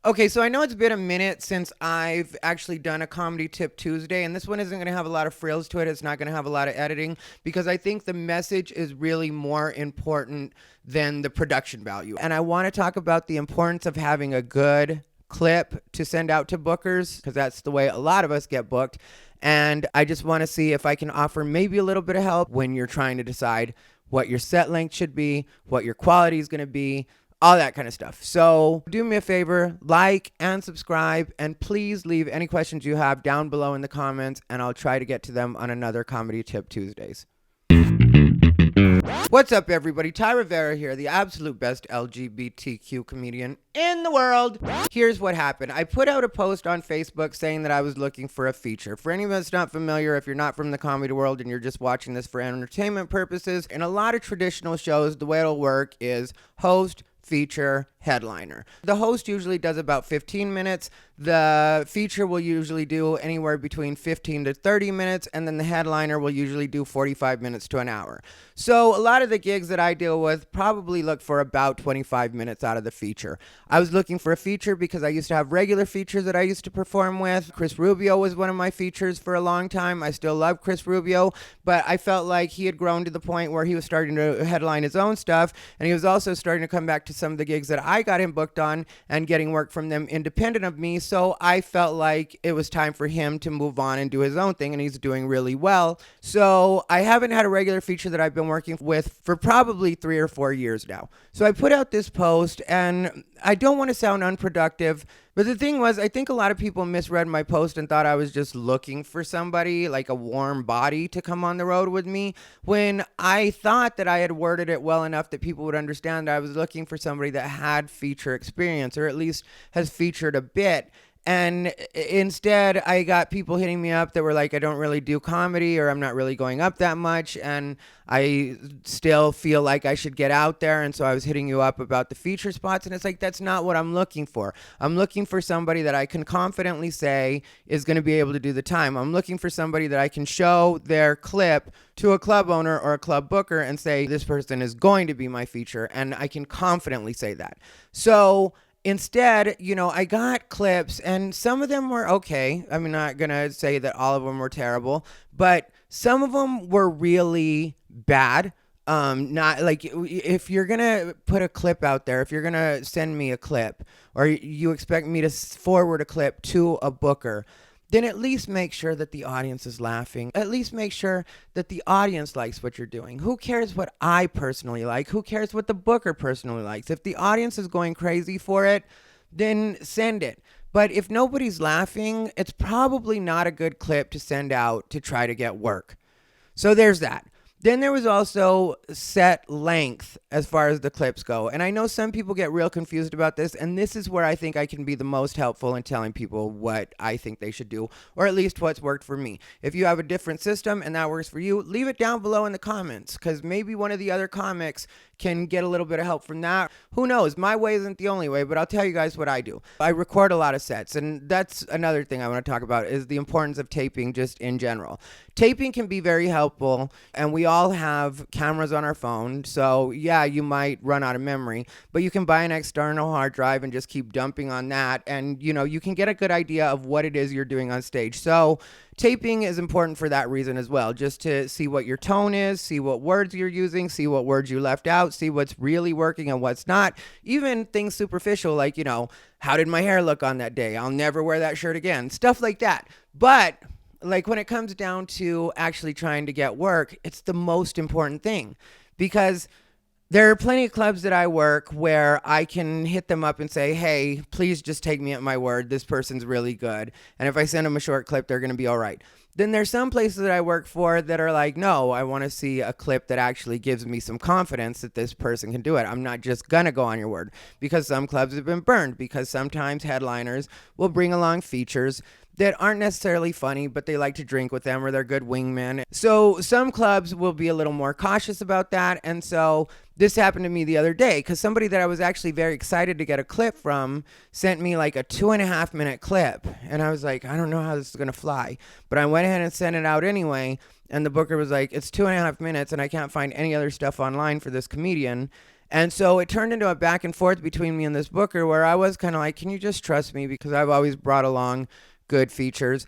Okay, so I know it's been a minute since I've actually done a Comedy Tip Tuesday, and this one isn't going to have a lot of frills to it. It's not going to have a lot of editing because I think the message is really more important than the production value. And I want to talk about the importance of having a good clip to send out to bookers because that's the way a lot of us get booked. And I just want to see if I can offer maybe a little bit of help when you're trying to decide what your set length should be, what your quality is going to be, all that kind of stuff. So do me a favor, like and subscribe, and please leave any questions you have down below in the comments, and I'll try to get to them on another Comedy Tip Tuesdays. What's up, everybody? Rivera here, the absolute best LGBTQ comedian in the world. Here's what happened. I put out a post on Facebook saying that I was looking for a feature. For anyone that's not familiar, if you're not from the comedy world and you're just watching this for entertainment purposes, in a lot of traditional shows, the way it'll work is host, feature, headliner. The host usually does about 15 minutes. The feature will usually do anywhere between 15 to 30 minutes, and then the headliner will usually do 45 minutes to an hour. So a lot of the gigs that I deal with probably look for about 25 minutes out of the feature. I was looking for a feature because I used to have regular features that I used to perform with. Chris Rubio was one of my features for a long time. I still love Chris Rubio, but I felt like he had grown to the point where he was starting to headline his own stuff, and he was also starting to come back to some of the gigs that I got him booked on and getting work from them independent of me. So I felt like it was time for him to move on and do his own thing, and he's doing really well. So I haven't had a regular feature that I've been working with for probably 3 or 4 years now. So I put out this post, and I don't want to sound unproductive, but the thing was, I think a lot of people misread my post and thought I was just looking for somebody, like a warm body, to come on the road with me, when I thought that I had worded it well enough that people would understand that I was looking for somebody that had feature experience, or at least has featured a bit. And instead, I got people hitting me up that were like, I don't really do comedy, or I'm not really going up that much, and I still feel like I should get out there. And so I was hitting you up about the feature spots, and it's like, that's not what I'm looking for. I'm looking for somebody that I can confidently say is going to be able to do the time. I'm looking for somebody that I can show their clip to a club owner or a club booker and say, this person is going to be my feature, and I can confidently say that. So instead, I got clips, and some of them were okay. I'm not going to say that all of them were terrible, but some of them were really bad. Not like, if you're going to put a clip out there, if you're going to send me a clip, or you expect me to forward a clip to a booker, then at least make sure that the audience is laughing. At least make sure that the audience likes what you're doing. Who cares what I personally like? Who cares what the booker personally likes? If the audience is going crazy for it, then send it. But if nobody's laughing, it's probably not a good clip to send out to try to get work. So there's that. Then there was also set length as far as the clips go. And I know some people get real confused about this, and this is where I think I can be the most helpful in telling people what I think they should do, or at least what's worked for me. If you have a different system and that works for you, leave it down below in the comments, because maybe one of the other comics can get a little bit of help from that. Who knows? My way isn't the only way, but I'll tell you guys what I do. I record a lot of sets, and that's another thing I want to talk about, is the importance of taping just in general. Taping can be very helpful, and we all have cameras on our phone, so yeah, you might run out of memory, but you can buy an external hard drive and just keep dumping on that, and you can get a good idea of what it is you're doing on stage. So taping is important for that reason as well, just to see what your tone is, see what words you're using, see what words you left out, see what's really working and what's not. Even things superficial like, how did my hair look on that day? I'll never wear that shirt again. Stuff like that. But like when it comes down to actually trying to get work, it's the most important thing, because there are plenty of clubs that I work where I can hit them up and say, hey, please just take me at my word. This person's really good. And if I send them a short clip, they're going to be all right. Then there's some places that I work for that are like, no, I want to see a clip that actually gives me some confidence that this person can do it. I'm not just going to go on your word, because some clubs have been burned, because sometimes headliners will bring along features that aren't necessarily funny, but they like to drink with them, or they're good wingmen. So some clubs will be a little more cautious about that. And so this happened to me the other day, because somebody that I was actually very excited to get a clip from sent me like a 2.5 minute clip. And I was like, I don't know how this is going to fly. But I went ahead and sent it out anyway. And the booker was like, it's 2.5 minutes and I can't find any other stuff online for this comedian. And so it turned into a back and forth between me and this booker where I was kind of like, can you just trust me? Because I've always brought along good features.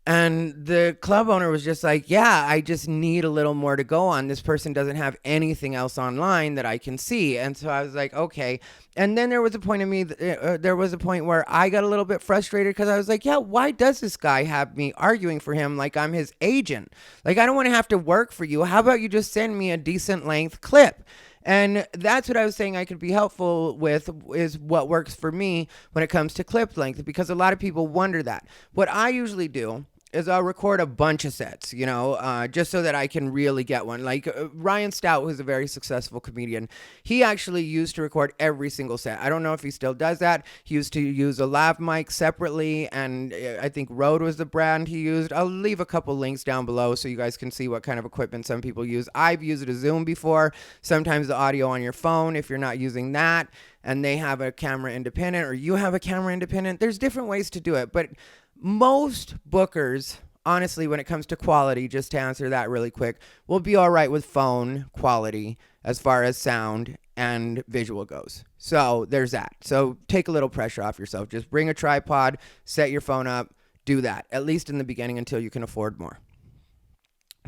And the club owner was just like, yeah, I just need a little more to go on. This person doesn't have anything else online that I can see. And so I was like, okay. And then there was a point in me, there was a point where I got a little bit frustrated because I was like, yeah, why does this guy have me arguing for him like I'm his agent? Like, I don't want to have to work for you. How about you just send me a decent length clip? And that's what I was saying I could be helpful with, is what works for me when it comes to clip length, because a lot of people wonder that. What I usually do is I'll record a bunch of sets, just so that I can really get one. Like Ryan Stout, who's a very successful comedian, he actually used to record every single set. I don't know if he still does that. He used to use a lav mic separately, and I think Rode was the brand he used. I'll leave a couple links down below so you guys can see what kind of equipment some people use. I've used a Zoom before, sometimes the audio on your phone if you're not using that, and they have a camera independent, or you have a camera independent. There's different ways to do it, but most bookers, honestly, when it comes to quality, just to answer that really quick, will be all right with phone quality as far as sound and visual goes. So there's that. So take a little pressure off yourself. Just bring a tripod, set your phone up, do that, at least in the beginning until you can afford more.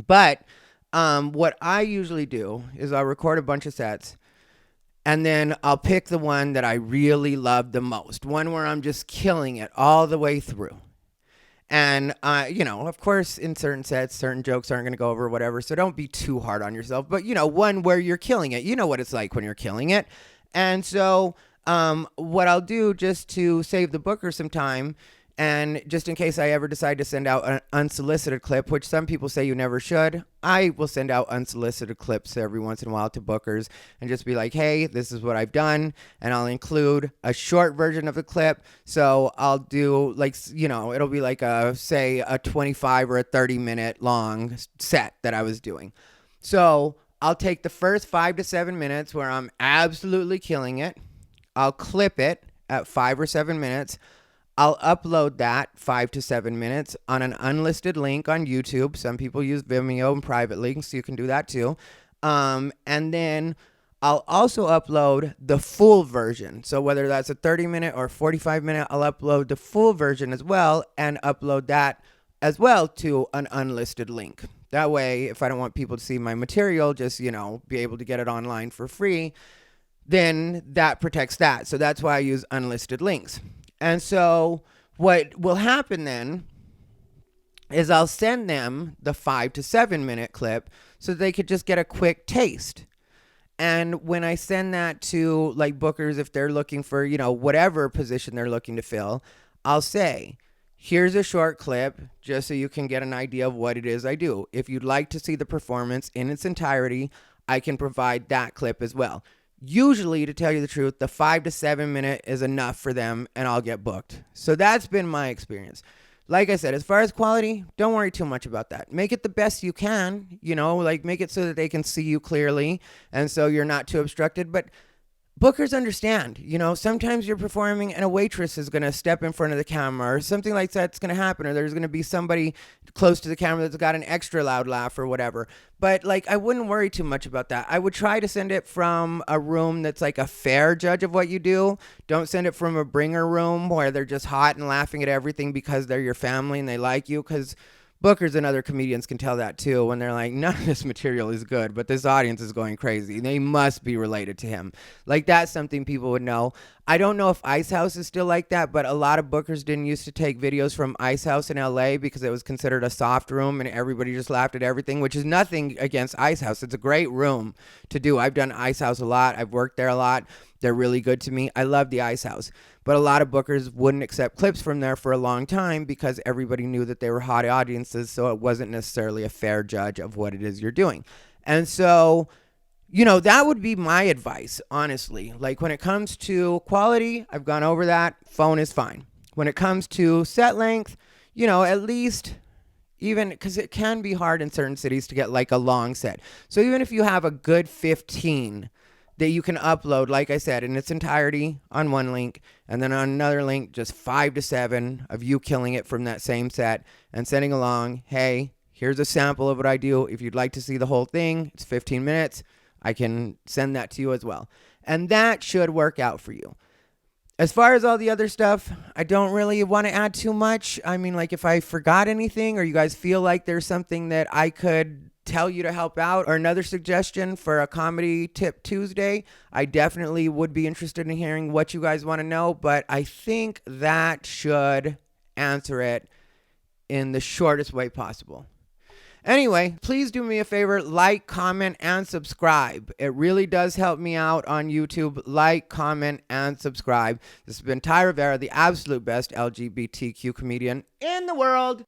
But what I usually do is I'll record a bunch of sets, and then I'll pick the one that I really love the most, one where I'm just killing it all the way through. And, of course, in certain sets, certain jokes aren't going to go over, whatever. So don't be too hard on yourself. But, one where you're killing it. You know what it's like when you're killing it. And so what I'll do, just to save the booker some time, and just in case I ever decide to send out an unsolicited clip, which some people say you never should, I will send out unsolicited clips every once in a while to bookers and just be like, hey, this is what I've done. And I'll include a short version of the clip. So I'll do it'll be like say a 25 or a 30-minute long set that I was doing. So I'll take the first 5 to 7 minutes where I'm absolutely killing it. I'll clip it at 5 or 7 minutes. I'll upload that 5 to 7 minutes on an unlisted link on YouTube. Some people use Vimeo and private links, so you can do that too. And then I'll also upload the full version. So whether that's a 30-minute or 45-minute, I'll upload the full version as well, and upload that as well to an unlisted link. That way, if I don't want people to see my material, just, be able to get it online for free, then that protects that. So that's why I use unlisted links. And so what will happen then is I'll send them the 5 to 7 minute clip so they could just get a quick taste. And when I send that to like bookers, if they're looking for, whatever position they're looking to fill, I'll say, here's a short clip just so you can get an idea of what it is I do. If you'd like to see the performance in its entirety, I can provide that clip as well. Usually, to tell you the truth, the 5 to 7 minute is enough for them, and I'll get booked. So that's been my experience. Like I said, as far as quality, don't worry too much about that. Make it the best you can, make it so that they can see you clearly, and so you're not too obstructed. But bookers understand, sometimes you're performing and a waitress is going to step in front of the camera, or something like that's going to happen, or there's going to be somebody close to the camera that's got an extra loud laugh or whatever. But I wouldn't worry too much about that. I would try to send it from a room that's like a fair judge of what you do. Don't send it from a bringer room where they're just hot and laughing at everything because they're your family and they like you, because bookers and other comedians can tell that too when they're like, none of this material is good, but this audience is going crazy. They must be related to him. That's something people would know. I don't know if Ice House is still like that, but a lot of bookers didn't used to take videos from Ice House in LA because it was considered a soft room and everybody just laughed at everything, which is nothing against Ice House. It's a great room to do. I've done Ice House a lot. I've worked there a lot. They're really good to me. I love the Ice House. But a lot of bookers wouldn't accept clips from there for a long time because everybody knew that they were hot audiences, so it wasn't necessarily a fair judge of what it is you're doing. And so, that would be my advice, honestly. When it comes to quality, I've gone over that. Phone is fine. When it comes to set length, at least, even because it can be hard in certain cities to get a long set. So even if you have a good 15 that you can upload, like I said, in its entirety on one link, and then on another link, just 5 to 7 of you killing it from that same set and sending along, hey, here's a sample of what I do. If you'd like to see the whole thing, it's 15 minutes. I can send that to you as well. And that should work out for you. As far as all the other stuff, I don't really want to add too much. I mean, like if I forgot anything or you guys feel like there's something that I could tell you to help out or another suggestion for a comedy tip Tuesday, I definitely would be interested in hearing what you guys want to know. But I think that should answer it in the shortest way possible. Anyway, please do me a favor, like, comment, and subscribe. It really does help me out on YouTube. Like, comment, and subscribe. This has been Rivera, the absolute best LGBTQ comedian in the world.